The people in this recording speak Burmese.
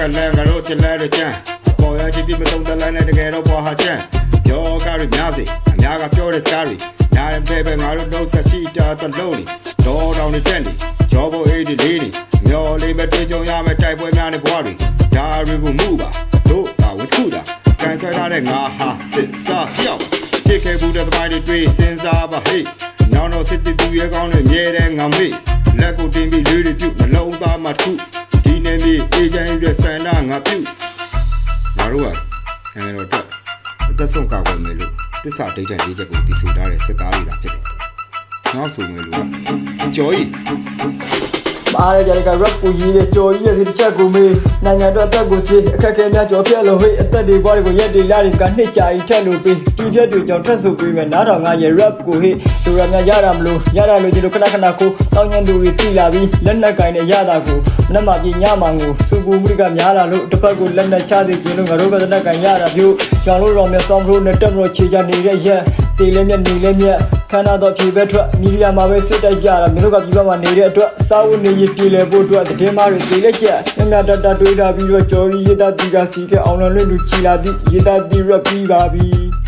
ကလည်းငါတို့ချစ်လဲတဲ့ချမ်းပေါ်ရချစ်ပြီးမဆုံးတလိုက်နဲ့တကယ်တော့ပေါ်ဟာချမ်းပြောကားရများစေအများကပြောတဲ့စကားတွေနားရင်ပဲငါတို့တော့ဆက်ရှိတာတလုံးနေဒေါ်တောင်နေတက်နေကြောဖို့အေးဒီလေးနေမျောလေးပဲတွေ့ကြုံရမယ်တိုက်ပွဲများနဲ့ဘွားတွေဒါတွေကိုမှုပါတို့ပါဝတ်ခုတာကန်ဆယ်ထားတဲ့ငါဟာစစ်သားပြောက်ဖြစ်ခဲ့ဘူးတဲ့သမိုင်းတွေတွေ့စဉ်းစားပါဟေ့နောက်တော့စစ်တီသူရဲကောင်းတွေမြဲတဲ့ငါမေ့လက်ကိုတင်ပြီးလေးတွေပြုတ်နှလုံးသားမှာတစ်ခုဒီနေမြေအေဂျင့်ရဲ့ဆန္ဒငါပြုတ်ငါတို့ကနိုင်ငံတော်အတွက်အသက်ဆုံးကာကွယ်မယ်လို့တစ္ဆာဒိဋ္ဌိလေးချက်ကိုတည်ဆူထားတဲ့စစ်သားတွေသာဖြစ်တယ်။နောက်ဆိုမယ်လို့ကျော်ကြီးအားရကြတဲ့က rap ကိုရေးတဲ့ကြော်ကြီးရဲ့ဒီတစ်ချက်ကိုမေးနိုင်ငံတော်အသက်ကိုစီအခက်အခဲများကြော်ပြက်လို့ဟိတ်အသက်တွေဘွားတွေကိုရက်တွေလာတွေကနှစ်ကြာကြီးထက်လို့ပြီးဒီဖြက်တွေကြောင့်ထက်ဆိုပြီးမယ်နားတော်ငါရဲ့ rap ကိုဟိတ်လူရများရတာမလို့ရတာလို့ဒီလိုခဏခဏကိုတောင်းညံသူတွေတိလာပြီးလက်နက်ကင်နဲ့ရတာကိုမနှမပြေညမှန်ကိုစူပူမှုကများလာလို့တစ်ဖက်ကိုလက်နက်ချသေးခြင်းလို့ငါတို့ကလက်နက်ကင်ရတာမျိုးကြောင်လို့တော်မြတ်ဆောင်လို့နဲ့တက်မလို့ခြေချနေတဲ့ရက်တေးလည်းမြက်နေလည်းမြက်ခန္ဓာတော်ဖြေဘက်ထွက်မီဒီယာမှာပဲစစ်တိုက်ကြတာမင်းတို့ကပြည်ပမှာနေတဲ့အတွက်စာဝတ်နေရေးပြည်လဲဖို့အတွက်သတင်းမားတွေသေလက်ချက်မြတ်တတွေးတာပြီးတော့ကြော်ကြီးရေးသားတီကစီကအောင်လွန်လွင့်လူချီလာသည့်ရေးသားတီရပြီးပါပြီ